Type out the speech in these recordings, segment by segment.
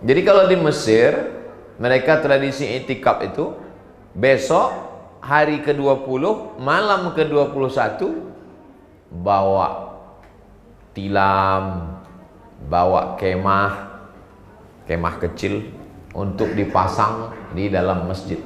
Jadi kalau di Mesir, mereka tradisi i'tikaf itu besok hari ke-20, malam ke-21 bawa tilam, bawa kemah kecil untuk dipasang di dalam masjid.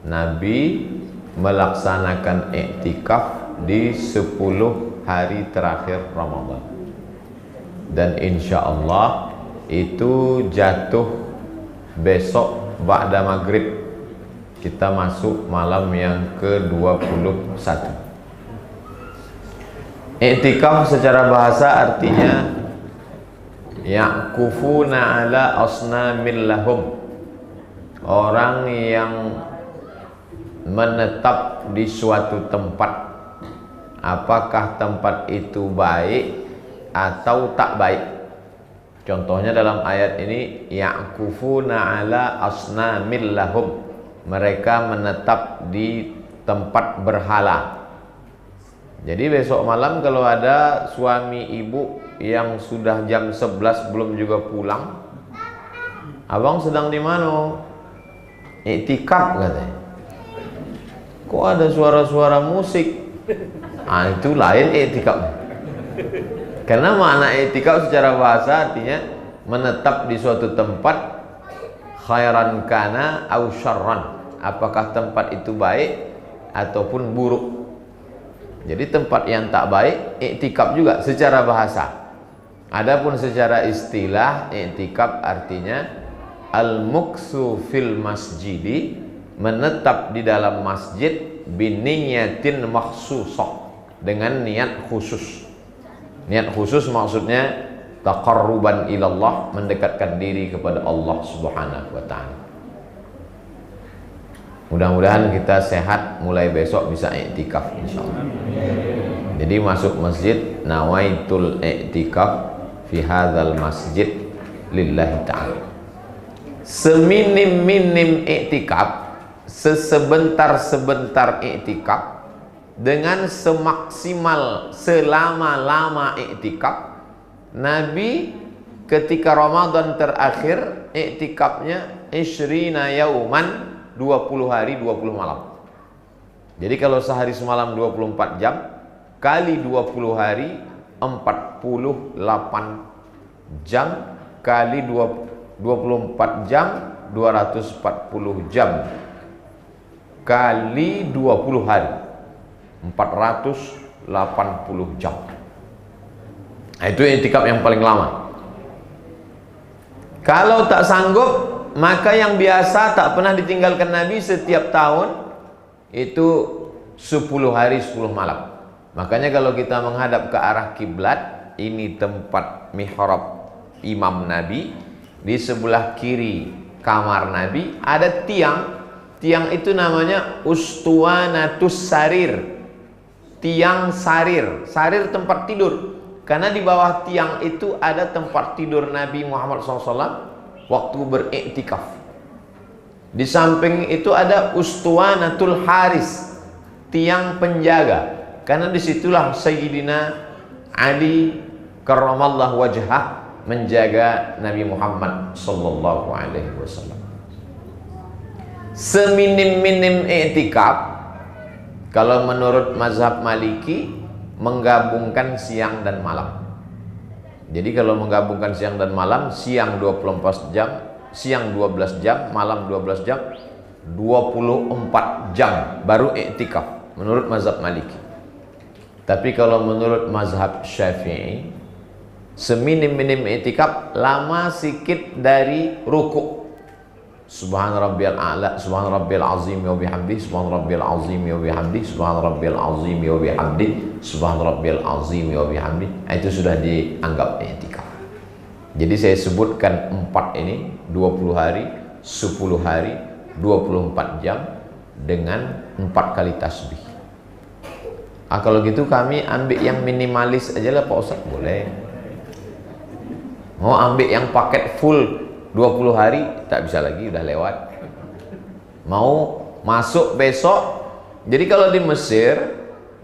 Nabi melaksanakan i'tikaf di 10 hari terakhir Ramadan, dan insya Allah itu jatuh besok ba'da maghrib, kita masuk malam yang ke-21. I'tikaf secara bahasa artinya ya'kufuna ala asnamil lahum, orang yang menetap di suatu tempat, apakah tempat itu baik atau tak baik. Contohnya dalam ayat ini, ya'kufuna ala asnamil lahum, mereka menetap di tempat berhala. Jadi besok malam kalau ada suami ibu yang sudah jam 11 belum juga pulang, abang sedang di mana? I'tikaf katanya. Kok ada suara-suara musik? Ah, itu lain i'tikaf. Karena makna i'tikaf secara bahasa artinya menetap di suatu tempat, khairan kana au syarran, apakah tempat itu baik ataupun buruk. Jadi tempat yang tak baik i'tikaf juga secara bahasa. Adapun secara istilah, i'tikaf artinya al-muksu fil masjidi, menetap di dalam masjid biniyatin makhsusah, dengan niat khusus. Niat khusus maksudnya taqarruban ilallah, mendekatkan diri kepada Allah Subhanahu wa ta'ala. Mudah-mudahan kita sehat, mulai besok bisa i'tikaf insyaallah. Jadi masuk masjid, nawaitul i'tikaf fi hadzal masjid lillahi ta'ala. Seminim-minim i'tikaf, sesebentar-sebentar i'tikaf, dengan semaksimal selama-lama i'tikaf. Nabi ketika Ramadan terakhir i'tikafnya isyrina yauman, 20 hari 20 malam. Jadi kalau sehari semalam 24 jam kali 20 hari 48 jam kali 24 jam 240 jam kali 20 hari 480 jam. Nah, itu i'tikaf yang paling lama. Kalau tak sanggup, maka yang biasa tak pernah ditinggalkan Nabi setiap tahun itu 10 hari 10 malam. Makanya kalau kita menghadap ke arah kiblat, ini tempat mihrab imam Nabi, di sebelah kiri kamar Nabi ada tiang. Tiang itu namanya ustuwanatus sarir, tiang sarir. Sarir tempat tidur, karena di bawah tiang itu ada tempat tidur Nabi Muhammad SAW waktu beriktikaf. Di samping itu ada ustuwanatul haris, tiang penjaga, karena disitulah Sayyidina Ali karramallahu wajhah menjaga Nabi Muhammad sallallahu alaihi wasallam. Seminim-minim i'tikaf kalau menurut mazhab Maliki menggabungkan siang dan malam. Jadi kalau menggabungkan siang dan malam, siang 24 jam, siang 12 jam, malam 12 jam, 24 jam baru i'tikaf menurut mazhab Maliki. Tapi kalau menurut mazhab Syafi'i, seminim-minim i'tikaf lama sikit dari ruku'. Subhan rabbiyal a'la, subhan rabbiyal azim wa bihamdi, subhan rabbiyal azim wa bihamdi, subhan rabbiyal azim wa bihamdi, subhan rabbiyal azim wa bihamdi. Itu sudah dianggap i'tikaf. Jadi saya sebutkan 4 ini, 20 hari, 10 hari, 24 jam dengan 4 kali tasbih. Kalau gitu kami ambil yang minimalis aja lah Pak Ustaz, boleh. Mau ambil yang paket full 20 hari tak bisa lagi, udah lewat. Mau masuk besok Jadi kalau di Mesir,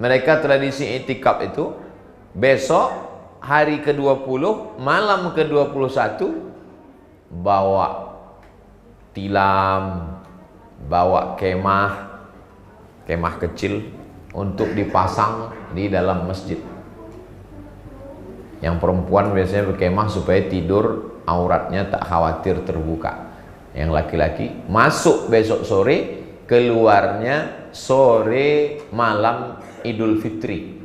mereka tradisi i'tikaf itu besok hari ke-20, malam ke-21 bawa tilam, bawa kemah kecil untuk dipasang di dalam masjid. Yang perempuan biasanya berkemah supaya tidur auratnya tak khawatir terbuka. Yang laki-laki masuk besok sore, keluarnya sore malam Idul Fitri.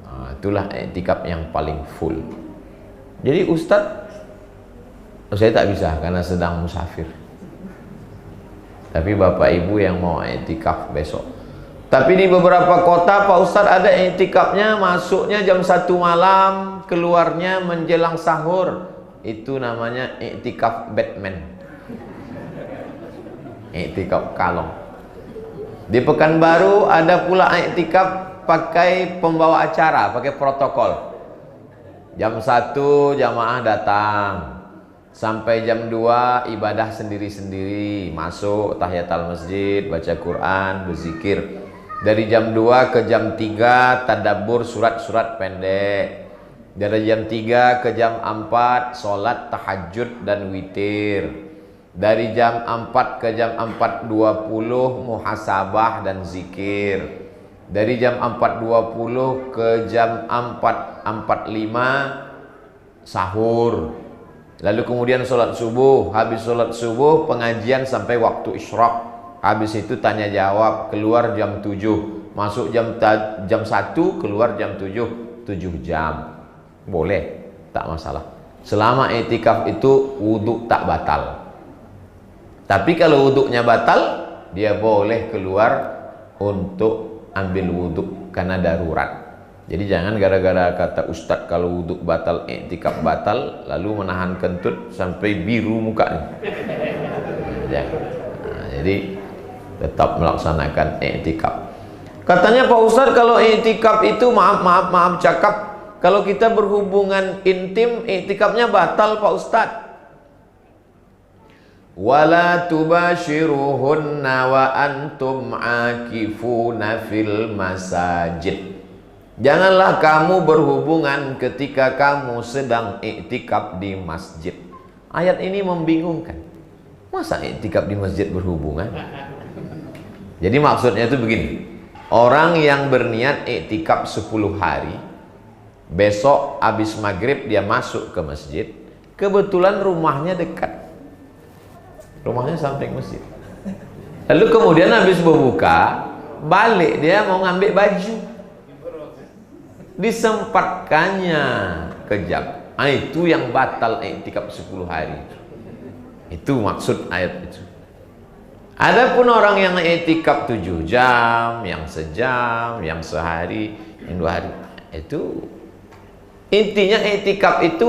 Nah, itulah i'tikaf yang paling full. Jadi Ustadz, saya tak bisa karena sedang musafir. Tapi Bapak Ibu yang mau i'tikaf besok. Tapi di beberapa kota Pak Ustadz ada i'tikafnya, masuknya jam 1 malam, keluarnya menjelang sahur. Itu namanya i'tikaf Batman. I'tikaf kalong. Di Pekanbaru ada pula i'tikaf pakai pembawa acara, pakai protokol. Jam 1 jamaah datang, sampai jam 2 ibadah sendiri-sendiri, masuk tahiyatul masjid, baca Quran, berzikir. Dari jam 2 ke jam 3 tadabbur surat-surat pendek. Dari jam 3 ke jam 4 sholat tahajud dan witir. Dari jam 4 ke jam 4.20 muhasabah dan zikir. Dari jam 4.20 ke jam 4.45 sahur. Lalu kemudian sholat subuh. Habis sholat subuh pengajian sampai waktu isyraq. Habis itu tanya jawab, keluar jam 7. Masuk jam 1, keluar jam 7. 7 jam. Boleh, tak masalah. Selama i'tikaf itu wudhu tak batal. Tapi kalau wuduknya batal, dia boleh keluar untuk ambil wuduk karena darurat. Jadi jangan gara-gara kata Ustadz kalau wuduk batal, i'tikaf batal, lalu menahan kentut sampai biru mukanya. Jangan. Nah, jadi tetap melaksanakan i'tikaf. Katanya Pak Ustadz kalau i'tikaf itu maaf cakap, kalau kita berhubungan intim i'tikafnya batal Pak Ustadz. Wala tubashiruhunna wa antum akifuna fil masajid. Janganlah kamu berhubungan ketika kamu sedang i'tikaf di masjid. Ayat ini membingungkan. Masa i'tikaf di masjid berhubungan? Jadi maksudnya itu begini. Orang yang berniat i'tikaf 10 hari, besok habis maghrib dia masuk ke masjid, kebetulan rumahnya dekat. Rumahnya samping masjid. Lalu kemudian habis berbuka, balik dia mau ngambil baju. Disempatkannya kejap. Itu yang batal i'tikaf 10 hari. Itu maksud ayat itu. Adapun orang yang i'tikaf 7 jam, yang sejam, yang sehari, yang 2 hari, itu intinya i'tikaf itu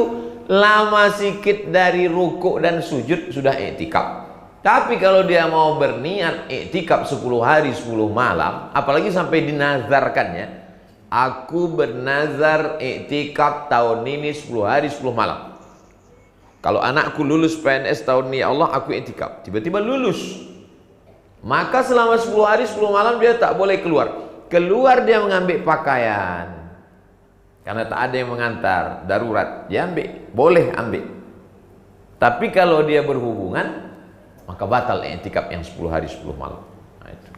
lama sikit dari rukuk dan sujud sudah i'tikaf. Tapi kalau dia mau berniat i'tikaf 10 hari 10 malam, apalagi sampai dinazarkannya, aku bernazar i'tikaf tahun ini 10 hari 10 malam. Kalau anakku lulus PNS tahun ini, ya Allah aku i'tikaf. Tiba-tiba lulus. Maka selama 10 hari 10 malam dia tak boleh keluar. Keluar dia mengambil pakaian. Karena tak ada yang mengantar, darurat, dia ambil, boleh ambil. Tapi kalau dia berhubungan, maka batal i'tikaf yang 10 hari 10 malam. Nah, itu.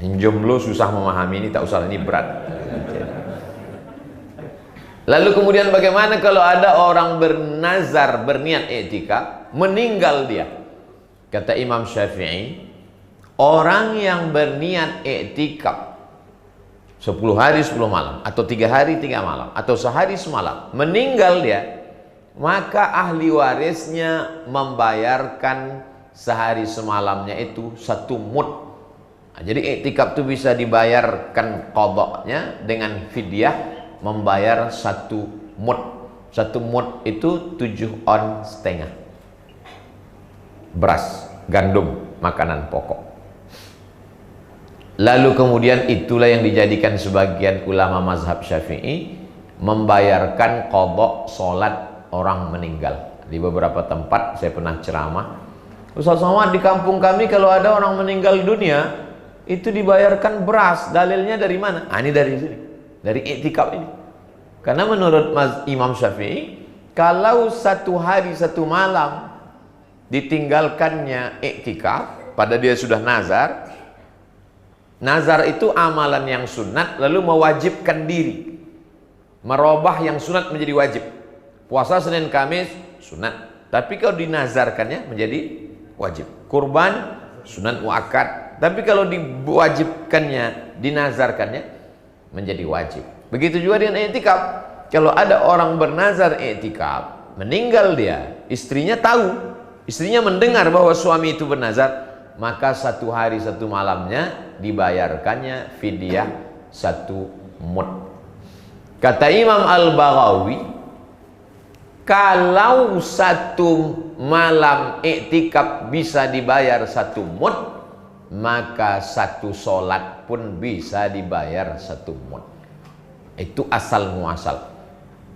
Yang jomblo susah memahami ini, tak usah, ini berat. Lalu kemudian bagaimana kalau ada orang bernazar, berniat i'tikaf, meninggal dia? Kata Imam Syafi'i, orang yang berniat i'tikaf 10 hari 10 malam, atau 3 hari 3 malam, atau sehari semalam, meninggal dia, maka ahli warisnya membayarkan sehari semalamnya itu 1 mud. Nah, jadi i'tikaf itu bisa dibayarkan qadanya dengan fidyah, membayar 1 mud. 1 mud itu 7 on setengah beras, gandum, makanan pokok. Lalu kemudian itulah yang dijadikan sebagian ulama mazhab Syafi'i membayarkan qadha sholat orang meninggal. Di beberapa tempat saya pernah ceramah, Ustaz Somad, di kampung kami kalau ada orang meninggal dunia, itu dibayarkan beras. Dalilnya dari mana? Ini dari sini, dari iktikaf ini. Karena menurut Imam Syafi'i, kalau satu hari satu malam ditinggalkannya iktikaf, pada dia sudah nazar. Nazar itu amalan yang sunat, lalu mewajibkan diri, merubah yang sunat menjadi wajib. Puasa Senin Kamis sunat, tapi kalau dinazarkannya menjadi wajib. Kurban sunat muakkad, tapi kalau diwajibkannya, dinazarkannya menjadi wajib. Begitu juga dengan i'tikaf. Kalau ada orang bernazar i'tikaf, meninggal dia, istrinya tahu, istrinya mendengar bahwa suami itu bernazar, maka satu hari satu malamnya dibayarkannya fidyah 1 mud. Kata Imam Al-Baghawi, kalau 1 malam i'tikaf bisa dibayar 1 mud, maka 1 solat pun bisa dibayar 1 mud. Itu asal muasal.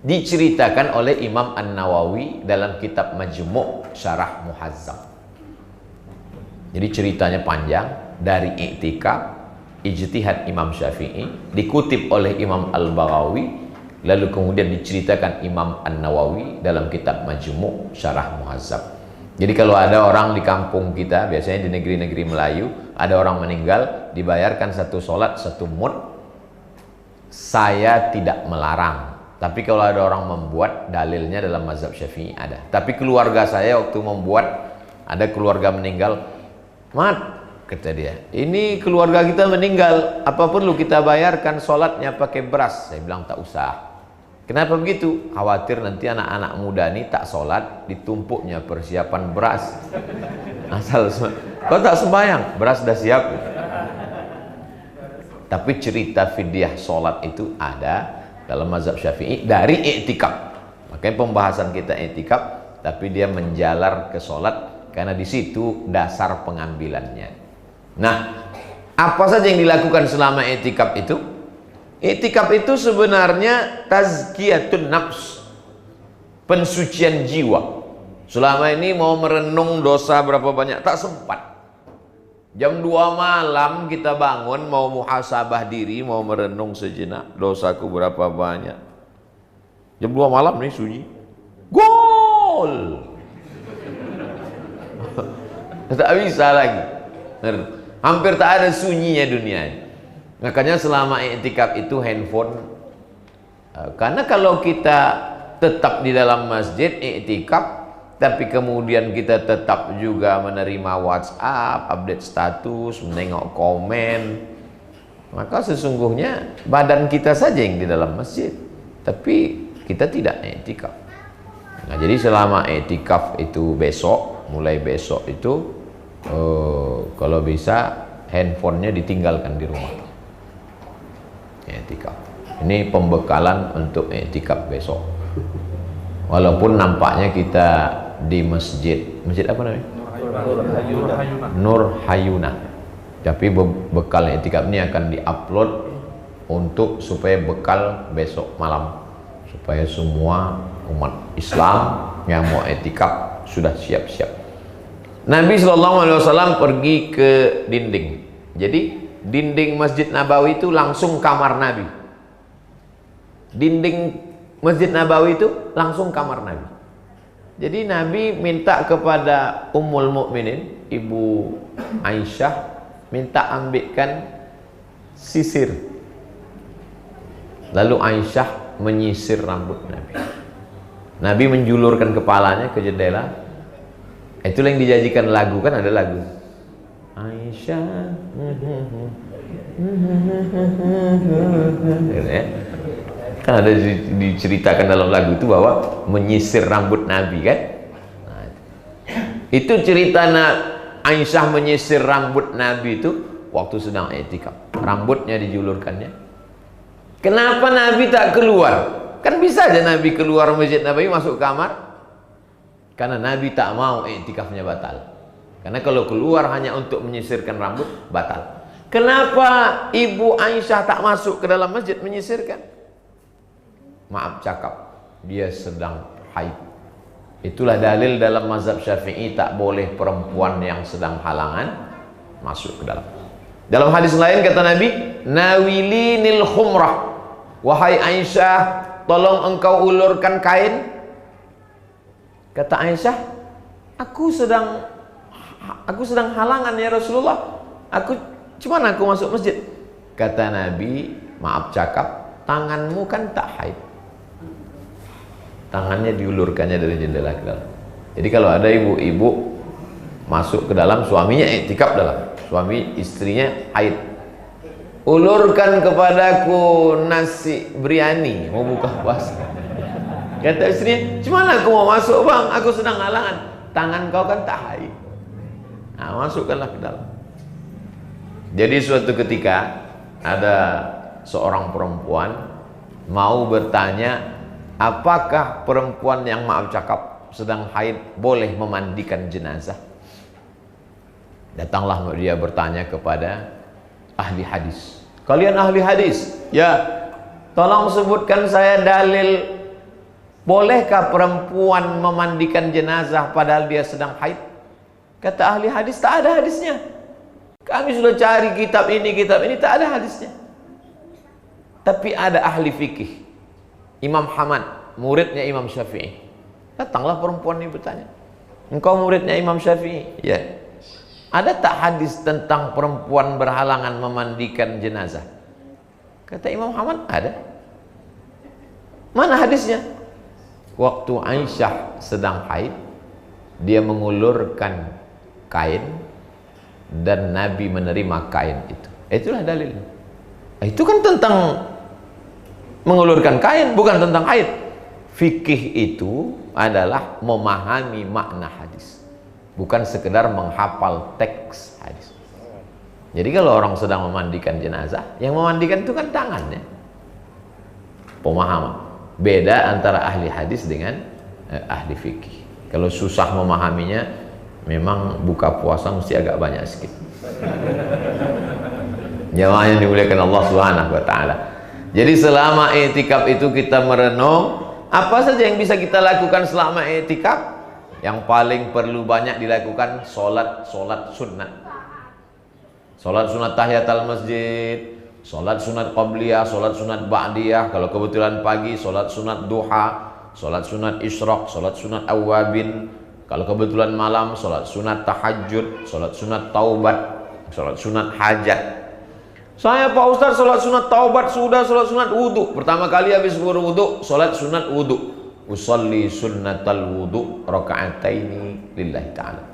Diceritakan oleh Imam An-Nawawi dalam kitab Majmu' Syarah Muhazzam. Jadi ceritanya panjang, dari i'tikaf, ijtihad Imam Syafi'i, dikutip oleh Imam Al-Baghawi, lalu kemudian diceritakan Imam An-Nawawi dalam kitab Majmu' Syarah Muhazzam. Jadi kalau ada orang di kampung kita, biasanya di negeri-negeri Melayu, ada orang meninggal, dibayarkan 1 solat 1 mud, saya tidak melarang. Tapi kalau ada orang membuat, dalilnya dalam mazhab Syafi'i ada. Tapi keluarga saya waktu membuat, ada keluarga meninggal, "Mat," kata dia, "ini keluarga kita meninggal, apa perlu kita bayarkan sholatnya pakai beras?" Saya bilang tak usah. Kenapa begitu? Khawatir nanti anak-anak muda ini tak sholat, ditumpuknya persiapan beras. Asal kau tak sembahyang, beras dah siap. Tapi cerita fidyah sholat itu ada dalam mazhab Syafi'i dari i'tikaf. Makanya pembahasan kita i'tikaf, tapi dia menjalar ke sholat karena di situ dasar pengambilannya. Nah, apa saja yang dilakukan selama i'tikaf itu? I'tikaf itu sebenarnya tazkiyatun nafs, pensucian jiwa. Selama ini mau merenung dosa berapa banyak, tak sempat. Jam 2 malam kita bangun, mau muhasabah diri, mau merenung sejenak, dosaku berapa banyak. Jam 2 malam nih sunyi, gol. Tak bisa lagi. Hampir tak ada sunyinya dunia. Makanya selama i'tikaf itu handphone, karena kalau kita tetap di dalam masjid i'tikaf, tapi kemudian kita tetap juga menerima WhatsApp, update status, menengok komen, maka sesungguhnya badan kita saja yang di dalam masjid, tapi kita tidak i'tikaf. Nah, jadi selama i'tikaf itu besok, mulai besok itu kalau bisa handphonenya ditinggalkan di rumah. I'tikaf. Ini pembekalan untuk i'tikaf besok. Walaupun nampaknya kita di masjid apa namanya? Nur Hayuna. Tapi bekal i'tikaf ini akan diupload untuk supaya bekal besok malam, supaya semua umat Islam yang mau i'tikaf sudah siap-siap. Nabi SAW pergi ke dinding. Jadi dinding Masjid Nabawi itu langsung kamar Nabi. Dinding Masjid Nabawi itu langsung kamar Nabi. Jadi Nabi minta kepada Ummul Mukminin, Ibu Aisyah, minta ambilkan sisir. Lalu Aisyah menyisir rambut Nabi. Nabi menjulurkan kepalanya ke jendela. Itulah yang dijanjikan lagu, kan ada lagu. Aisyah. Kan ada diceritakan dalam lagu itu bahwa menyisir rambut Nabi, kan? Nah, itu cerita Aisyah menyisir rambut Nabi itu waktu sedang i'tikaf. Rambutnya dijulurkannya. Kenapa Nabi tak keluar? Kan bisa aja Nabi keluar Masjid Nabawi masuk kamar. Karena Nabi tak mau i'tikafnya batal. Karena kalau keluar hanya untuk menyisirkan rambut, batal. Kenapa Ibu Aisyah tak masuk ke dalam masjid menyisirkan? Maaf cakap, dia sedang haid. Itulah dalil dalam mazhab Syafi'i tak boleh perempuan yang sedang halangan masuk ke dalam. Dalam hadis lain kata Nabi, nawilinil khumrah, wahai Aisyah, tolong engkau ulurkan kain. Kata Aisyah, aku sedang halangan ya Rasulullah, cuman aku masuk masjid. Kata Nabi, maaf cakap, tanganmu kan tak haid. Tangannya diulurkannya dari jendela ke dalam. Jadi kalau ada ibu-ibu masuk ke dalam, suaminya iktikaf dalam, suami istrinya haid, ulurkan kepadaku nasi biryani, mau buka puasa. Kata istrinya, cuman aku mau masuk bang, aku sedang halangan. Tangan kau kan tak haid. Nah, masukkanlah ke dalam. Jadi suatu ketika ada seorang perempuan mau bertanya, apakah perempuan yang maaf cakap sedang haid boleh memandikan jenazah? Datanglah dia bertanya kepada ahli hadis. Kalian ahli hadis, ya, tolong sebutkan saya dalil, bolehkah perempuan memandikan jenazah padahal dia sedang haid? Kata ahli hadis, tak ada hadisnya. Kami sudah cari kitab ini, tak ada hadisnya. Tapi ada ahli fikih, Imam Hamad, muridnya Imam Syafi'i. Datanglah perempuan ini bertanya, engkau muridnya Imam Syafi'i? Ya. Ada tak hadis tentang perempuan berhalangan memandikan jenazah? Kata Imam Hamad, ada. Mana hadisnya? Waktu Aisyah sedang haid, dia mengulurkan kain dan Nabi menerima kain itu. Itulah dalilnya. Itu kan tentang mengulurkan kain, bukan tentang haid. Fikih itu adalah memahami makna hadis, bukan sekedar menghafal teks hadis. Jadi kalau orang sedang memandikan jenazah, yang memandikan itu kan tangannya. Pemahaman. Beda antara ahli hadis dengan ahli fikih. Kalau susah memahaminya, memang buka puasa mesti agak banyak sedikit. Jamaah yang dimuliakan Allah Subhanahu wa taala. Jadi selama i'tikaf itu kita merenung apa saja yang bisa kita lakukan selama i'tikaf. Yang paling perlu banyak dilakukan solat sunat. Solat sunat tahiyatul masjid, solat sunat qabliyah, solat sunat ba'diyah. Kalau kebetulan pagi, solat sunat duha, solat sunat isyraq, solat sunat awabin. Kalau kebetulan malam, solat sunat tahajud, solat sunat taubat, solat sunat hajat. Saya Pak Ustaz solat sunat taubat sudah, solat sunat wudhu. Pertama kali habis berwudhu, solat sunat wudhu. Usolli sunnatal wudu raka'ataini lillahi ta'ala.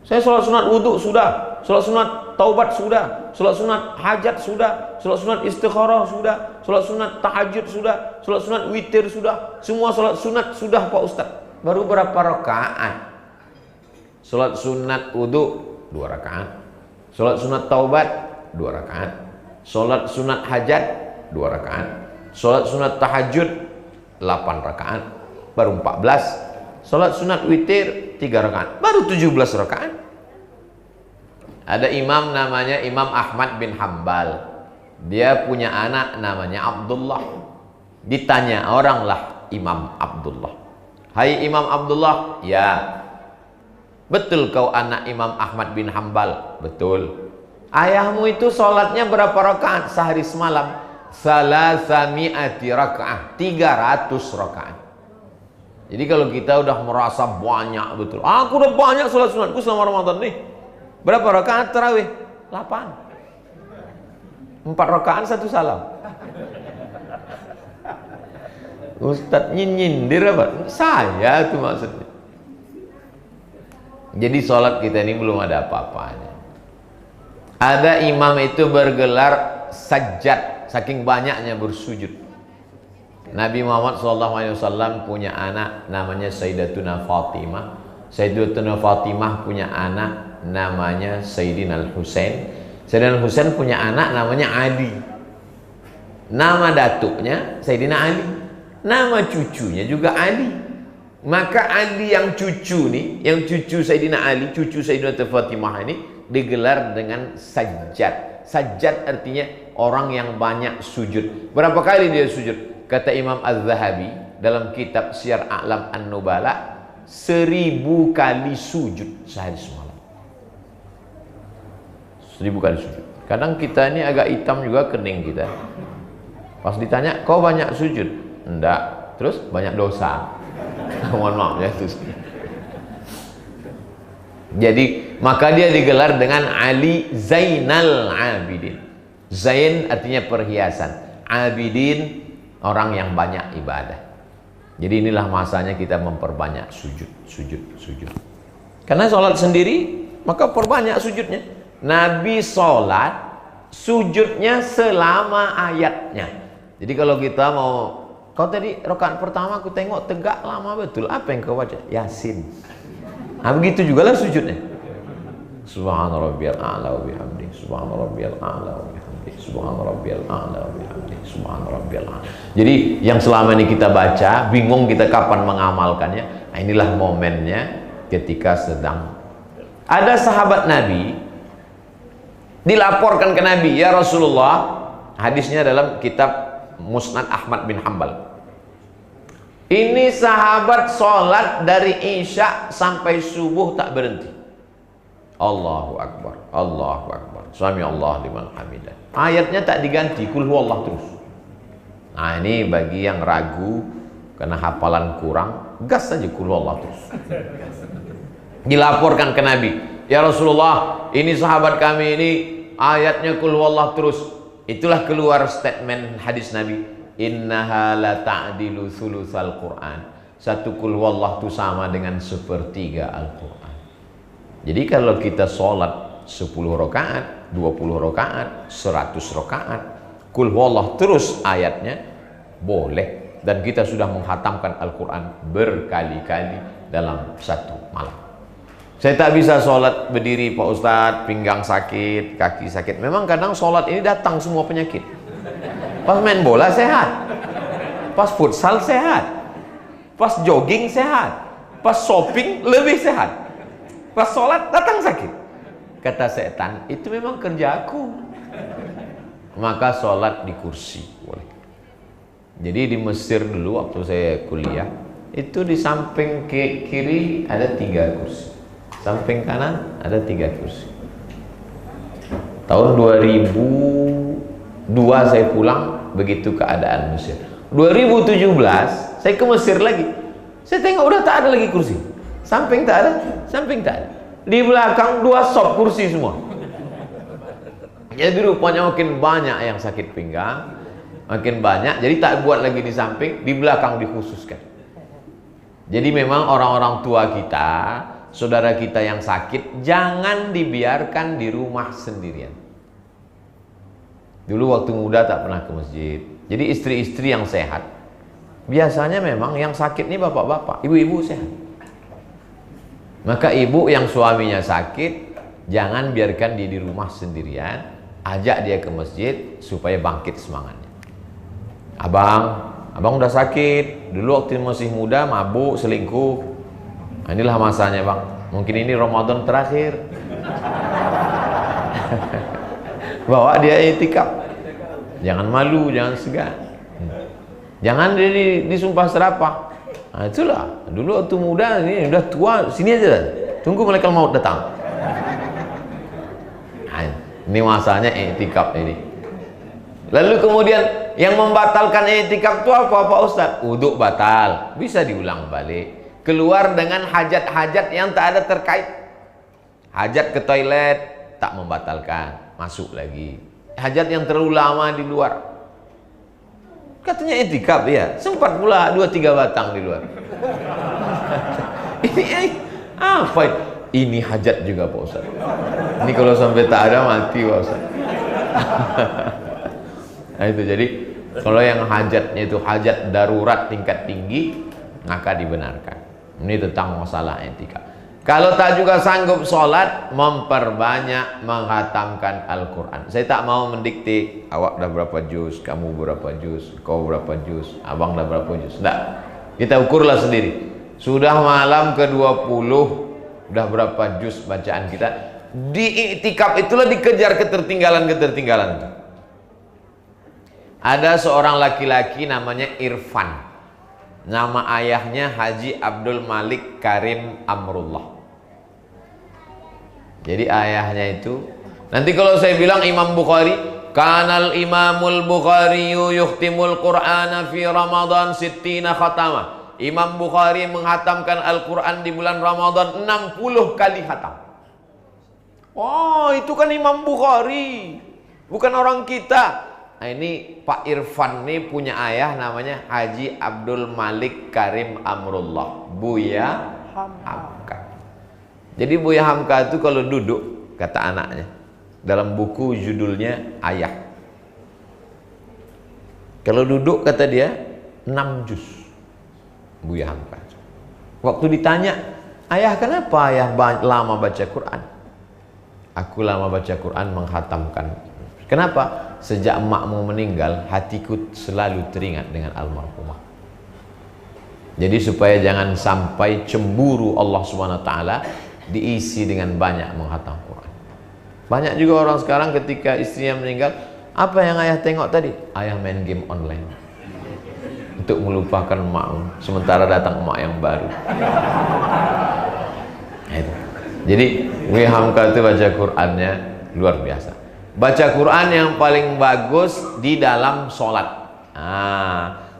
Saya sholat sunat wudu sudah, sholat sunat taubat sudah, sholat sunat hajat sudah, sholat sunat istikharah sudah, sholat sunat tahajud sudah, sholat sunat witir sudah, semua sholat sunat sudah Pak Ustaz. Baru berapa rakaat? Sholat sunat wudu 2 rakaat, sholat sunat taubat 2 rakaat, sholat sunat hajat 2 rakaat, sholat sunat tahajud 8 rakaat, baru 14. Salat sunat witir 3 rakaat, baru 17 rakaat. Ada imam namanya Imam Ahmad bin Hambal. Dia punya anak namanya Abdullah. Ditanya oranglah Imam Abdullah, "Hai Imam Abdullah, ya, betul kau anak Imam Ahmad bin Hambal?" "Betul." "Ayahmu itu sholatnya berapa rakaat sehari semalam?" "Salasami'ati rakaat, 300 rakaat. Jadi kalau kita udah merasa banyak betul, aku udah banyak sholat sunatku selama Ramadan nih. Berapa rakaat tarawih? 8. 4 rakaat 1 salam. Ustadz nyindir apa? Saya itu maksudnya. Jadi sholat kita ini belum ada apa-apanya. Ada imam itu bergelar sajjad, saking banyaknya bersujud. Nabi Muhammad SAW punya anak namanya Sayyidatuna Fatimah. Sayyidatuna Fatimah punya anak namanya Sayyidina Al-Husain. Sayyidina Al-Husain punya anak namanya Ali. Nama datuknya Sayyidina Ali, nama cucunya juga Ali. Maka Ali yang cucu nih, yang cucu Sayyidina Ali, cucu Sayyidatuna Fatimah ini digelar dengan sajjad. Sajjad artinya orang yang banyak sujud. Berapa kali dia sujud? Kata Imam Az-Zahabi dalam kitab Syiar A'lam An-Nubala, 1000 kali sujud sehari semalam. 1000 kali sujud. Kadang kita ini agak hitam juga kening kita. Pas ditanya, kau banyak sujud? Enggak. Terus banyak dosa. Mohon maaf ya itu. Jadi maka dia digelar dengan Ali Zainal Abidin. Zain artinya perhiasan, Abidin orang yang banyak ibadah. Jadi inilah masanya kita memperbanyak sujud. Karena sholat sendiri maka perbanyak sujudnya. Nabi sholat sujudnya selama ayatnya. Jadi kalau kita mau, kau tadi rakaat pertama aku tengok tegak lama betul, apa yang kau baca? Yasin. Nah begitu juga lah sujudnya. Subhana rabbiyal a'la wa bihamdi, subhana rabbiyal a'la wa bihamdi, subhana rabbiyal a'la wa bihamdi, subhana rabbiyal a'la. Jadi yang selama ini kita baca, bingung kita kapan mengamalkannya. Nah, inilah momennya ketika sedang ada sahabat Nabi dilaporkan ke Nabi, ya Rasulullah, hadisnya dalam kitab Musnad Ahmad bin Hanbal. Ini sahabat sholat dari Isya sampai subuh tak berhenti. Allahu Akbar, Allahu Akbar, Sami Allah liman hamidah. Ayatnya tak diganti, kul huwallah terus. Nah ini bagi yang ragu karena hafalan kurang, gas saja kul huwallah terus. Dilaporkan ke Nabi, ya Rasulullah, ini sahabat kami ini ayatnya kul huwallah terus. Itulah keluar statement hadis Nabi, innaha la ta'dilu thulutsal Qur'an. Satu kul huwallah itu sama dengan sepertiga Al-Qur'an. Jadi kalau kita sholat 10 rakaat, 20 rakaat, 100 rakaat, kul huwallah terus ayatnya boleh, dan kita sudah menghatamkan Al-Qur'an berkali-kali dalam satu malam. Saya tak bisa sholat berdiri Pak Ustadz, pinggang sakit, kaki sakit. Memang kadang sholat ini datang semua penyakit. Pas main bola sehat, pas futsal sehat, pas jogging sehat, pas shopping lebih sehat, pas sholat datang sakit. Kata setan, itu memang kerja aku. Maka sholat di kursi boleh. Jadi di Mesir dulu waktu saya kuliah, itu di samping kiri ada 3 kursi, samping kanan ada 3 kursi. Tahun 2002 saya pulang, begitu keadaan Mesir. 2017 saya ke Mesir lagi, saya tengok udah tak ada lagi kursi. Samping tak ada, samping tak ada. Di belakang 2 sop kursi semua. Jadi rupanya makin banyak yang sakit pinggang, makin banyak. Jadi tak buat lagi di samping, di belakang dikhususkan. Jadi memang orang-orang tua kita, saudara kita yang sakit, jangan dibiarkan di rumah sendirian. Dulu waktu muda tak pernah ke masjid. Jadi istri-istri yang sehat, biasanya memang yang sakit ini bapak-bapak, ibu-ibu sehat. Maka ibu yang suaminya sakit, jangan biarkan dia di rumah sendirian, ajak dia ke masjid supaya bangkit semangatnya. Abang udah sakit, dulu waktu masih muda mabuk, selingkuh. Nah, inilah masanya bang, mungkin ini Ramadan terakhir. Bawa dia itikaf, jangan malu, jangan segan, jangan dia disumpah serapah. Nah, itulah dulu waktu muda, ini udah tua, sini aja, tunggu malaikat maut datang. Nah, ini masanya itikaf ini. Lalu kemudian yang membatalkan itikaf itu apa Pak Ustadz? Wudhu batal, bisa diulang balik. Keluar dengan hajat-hajat yang tak ada terkait. Hajat ke toilet tak membatalkan, masuk lagi. Hajat yang terlalu lama di luar, katanya itikaf ya, sempat pula 2-3 batang di luar. Ini apa? Ini hajat juga Pak Ustadz. Ini kalau sampai tak ada mati Pak Ustadz. Nah itu, jadi kalau yang hajatnya itu hajat darurat tingkat tinggi, maka dibenarkan. Ini tentang masalah etika. Kalau tak juga sanggup sholat, memperbanyak menghatamkan Al-Quran. Saya tak mau mendikte, awak dah berapa juz, kamu berapa juz, kau berapa juz, abang dah berapa juz. Tidak, kita ukurlah sendiri. Sudah malam ke-20, udah berapa juz bacaan kita. Di iktikaf itulah dikejar ketertinggalan-ketertinggalan. Ada seorang laki-laki namanya Irfan, nama ayahnya Haji Abdul Malik Karim Amrullah. Jadi ayahnya itu Nanti kalau saya bilang Imam Bukhari, kanal Imamul Bukhari yuhtimul Qur'ana fi Ramadan sittina khatamah. Imam Bukhari menghatamkan Al-Quran di bulan Ramadan 60 kali khatam. Oh, itu kan Imam Bukhari, bukan orang kita. Nah, ini Pak Irfan nih punya ayah namanya Haji Abdul Malik Karim Amrullah, Buya Hamka. Jadi Buya Hamka itu kalau duduk, kata anaknya, dalam buku judulnya Ayah, kalau duduk kata dia 6 juz. Buya Hamka. Waktu ditanya, ayah kenapa ayah lama baca Quran? Aku lama baca Quran menghatamkan. Kenapa? Sejak emakmu meninggal, hatiku selalu teringat dengan almarhumah. Jadi supaya jangan sampai cemburu Allah SWT, diisi dengan banyak menghatam Quran. Banyak juga orang sekarang ketika istrinya meninggal, apa yang ayah tengok tadi? Ayah main game online untuk melupakan emakmu, sementara datang emak yang baru. Jadi Buya Hamka itu baca Qurannya luar biasa. Baca Quran yang paling bagus di dalam sholat.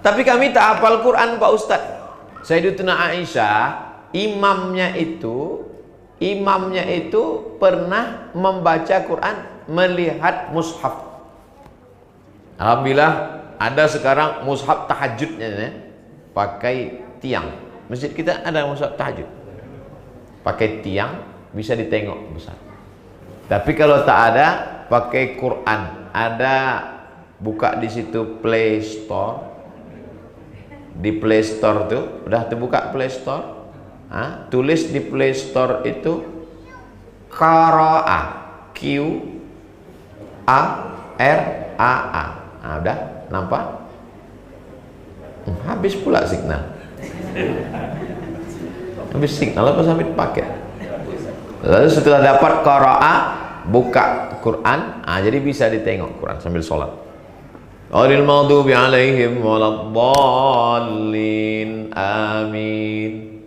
Tapi kami tak hafal Quran Pak Ustadz. Sayyidatuna Aisyah, imamnya itu pernah membaca Quran melihat mushaf. Alhamdulillah ada sekarang mushaf tahajudnya ya, pakai tiang. Masjid kita ada mushaf tahajud, pakai tiang, bisa ditengok besar. Tapi kalau tak ada, pakai Quran. Ada, buka di situ Play Store. Di Play Store tuh udah terbuka Play Store. Tulis di Play Store itu Qara'a, Q-A-R-A-A. Udah nampak? Habis pula signal. Habis signal apa sampai paket. Lalu setelah dapat Qara'a, buka Quran, jadi bisa ditengok Quran sambil sholat. Ghairil maghdubi alaihim waladdallin. Amin.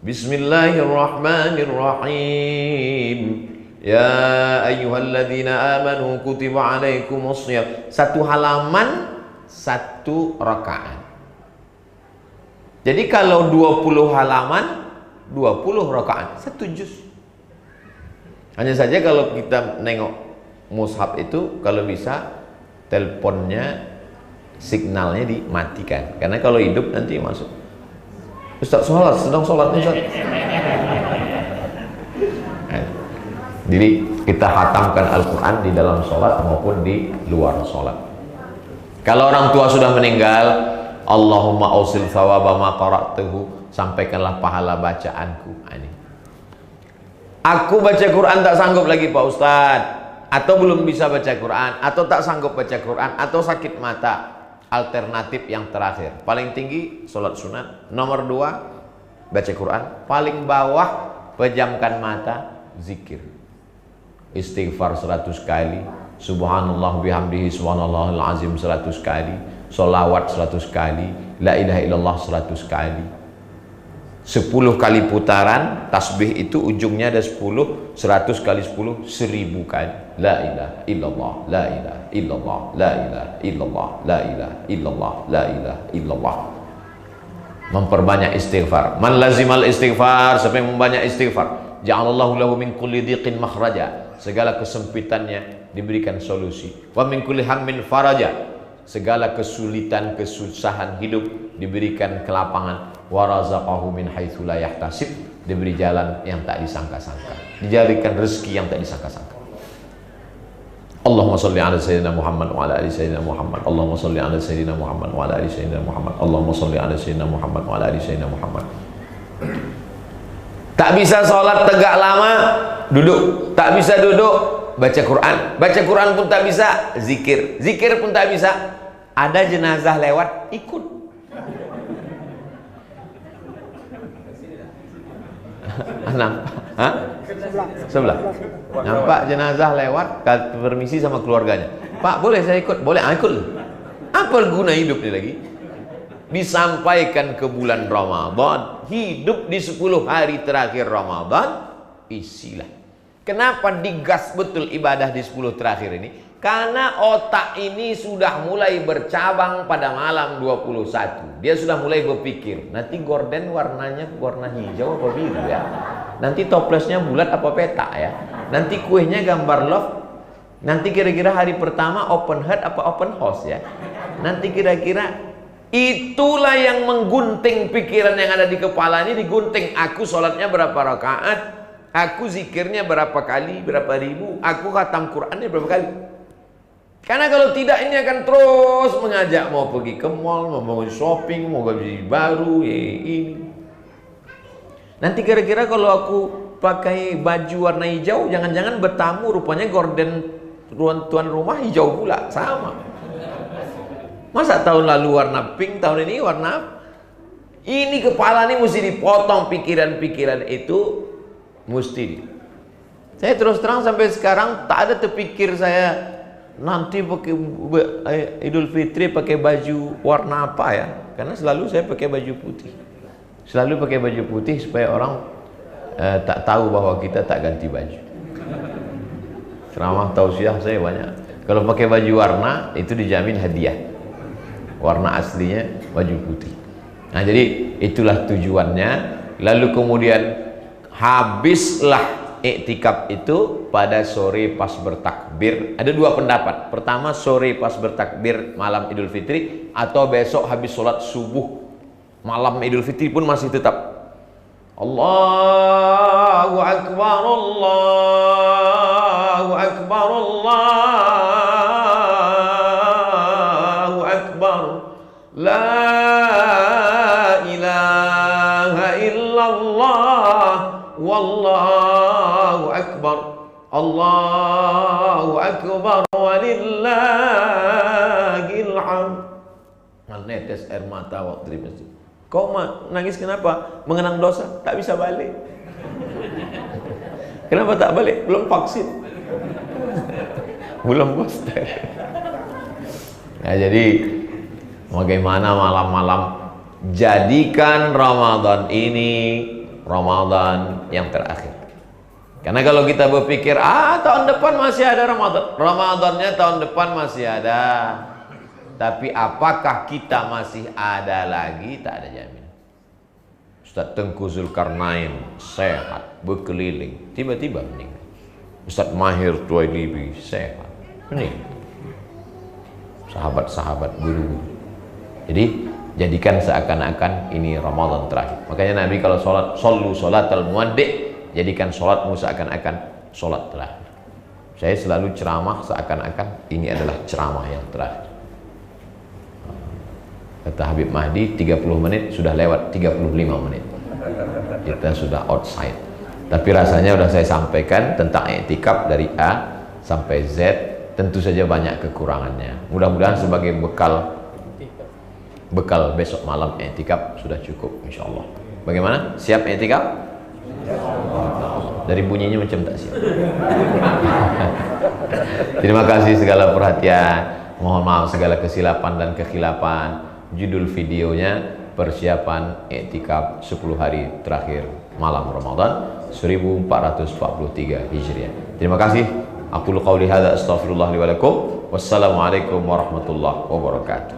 Bismillahirrahmanirrahim. Ya ayyuhalladzina amanu kutiba alaikumus shiyam. Satu halaman, satu rakaat. Jadi kalau 20 halaman, 20 rakaat, satu juz. Hanya saja kalau kita nengok mushaf itu, kalau bisa teleponnya, signalnya dimatikan. Karena kalau hidup nanti masuk. Ustaz sholat, sedang sholat Ustaz. Jadi kita khatamkan Al-Quran di dalam sholat maupun di luar sholat. Kalau orang tua sudah meninggal, Allahumma ausil thawaba ma qara'tuhu, sampaikanlah pahala bacaanku. Ini. Aku baca Quran tak sanggup lagi Pak Ustadz, atau belum bisa baca Quran, atau tak sanggup baca Quran, atau sakit mata. Alternatif yang terakhir, paling tinggi sholat sunat, nomor 2 baca Quran, paling bawah pejamkan mata, zikir, istighfar 100 kali, subhanallah bihamdihi subhanallahil azim 100 kali, sholawat 100 kali, la ilaha illallah 100 kali, 10 kali putaran tasbih itu ujungnya ada 10, 100 kali 10, 1000 kali, la ilaha illallah, la ilaha illallah, la ilaha illallah, la ilaha illallah, la ilaha illallah. Memperbanyak istighfar. Man lazimal istighfar, siapa yang membanyak istighfar, ja'alallahu lahu min kulli dhiqin makhraja, segala kesempitannya diberikan solusi. Wa min kulli hammin faraja, segala kesulitan kesusahan hidup diberikan kelapangan. Wa razaqahu min haitsu la yahtasib, diberi jalan yang tak disangka-sangka, dijadikan rezeki yang tak disangka-sangka. Allahumma sholli ala sayyidina Muhammad wa ala ali sayyidina Muhammad. Allahumma sholli ala sayyidina Muhammad wa ala ali sayyidina Muhammad. Allahumma sholli ala sayyidina Muhammad wa ala ali sayyidina Muhammad. Tak bisa sholat tegak lama, duduk. Tak bisa duduk, baca Quran. Baca Quran pun tak bisa, zikir. Zikir pun tak bisa. Ada jenazah lewat, ikut. Nampak? Sebelah. Nampak jenazah lewat, permisi sama keluarganya. Pak, boleh saya ikut? Boleh, ikut. Apa guna hidup ini lagi? Disampaikan ke bulan Ramadan, hidup di 10 hari terakhir Ramadan, isilah. Kenapa digas betul ibadah di 10 terakhir ini? Karena otak ini sudah mulai bercabang pada malam 21. Dia sudah mulai berpikir, nanti gorden warnanya warna hijau apa biru ya? Nanti toplesnya bulat apa petak ya? Nanti kuehnya gambar love. Nanti kira-kira hari pertama open heart apa open house ya? Nanti kira-kira itulah yang menggunting pikiran yang ada di kepala ini, digunting. Aku sholatnya berapa rakaat? Aku zikirnya berapa kali, berapa ribu? Aku khatam Qurannya berapa kali? Karena kalau tidak ini akan terus mengajak mau pergi ke mall, mau shopping, mau beli baru, ini. Nanti kira-kira kalau aku pakai baju warna hijau, jangan-jangan bertamu rupanya gorden tuan rumah hijau pula, sama. Masa tahun lalu warna pink, tahun ini warna ini kepala ini mesti dipotong, pikiran-pikiran itu mesti. Saya terus terang sampai sekarang tak ada terpikir saya nanti pakai Idul Fitri pakai baju warna apa ya? Karena selalu saya pakai baju putih. Selalu pakai baju putih supaya orang tak tahu bahwa kita tak ganti baju. Ceramah tausiah saya banyak. Kalau pakai baju warna itu dijamin hadiah. Warna aslinya baju putih. Nah, jadi itulah tujuannya. Lalu kemudian habislah iktikaf itu pada sore pas bertakbir. Ada dua pendapat. Pertama, sore pas bertakbir malam Idul Fitri, atau besok habis sholat subuh malam Idul Fitri pun masih tetap Allahu Akbar, Allahu Akbar, Allahu Akbar, la ilaha illallah, wallahu akbar, Allahu akbar, walillahil hamd. Netes air mata waktu di masjid. Kau nangis kenapa? Mengenang dosa, tak bisa balik. Kenapa tak balik? Belum vaksin. Belum booster. Nah, jadi bagaimana malam-malam jadikan Ramadan ini Ramadan yang terakhir. Karena kalau kita berpikir, tahun depan masih ada Ramadan, Ramadannya tahun depan masih ada, tapi apakah kita masih ada lagi? Tak ada jaminan. Ustaz Tengku Zulkarnain sehat, berkeliling, tiba-tiba meninggal. Ustaz Mahir Tuwailibi sehat, meninggal. Sahabat-sahabat, guru-guru. Jadi jadikan seakan-akan ini Ramadan terakhir. Makanya Nabi kalau sholat, sallu sholatal muwaddi', jadikan sholatmu seakan-akan sholat terakhir. Saya selalu ceramah seakan-akan ini adalah ceramah yang terakhir. Kata Habib Mahdi, 30 menit sudah lewat 35 menit. Kita sudah outside. Tapi rasanya sudah saya sampaikan tentang i'tikaf dari A sampai Z. Tentu saja banyak kekurangannya. Mudah-mudahan sebagai bekal besok malam i'tikaf sudah cukup insyaallah. Bagaimana? Siap i'tikaf? Dari bunyinya macam tak siap. Terima kasih segala perhatian. Mohon maaf segala kesilapan dan kekhilafan. Judul videonya persiapan i'tikaf 10 hari terakhir malam Ramadan 1443 Hijriah. Terima kasih. Aku qauli hadza astaghfirullah li wa lakum. Wassalamualaikum warahmatullahi wabarakatuh.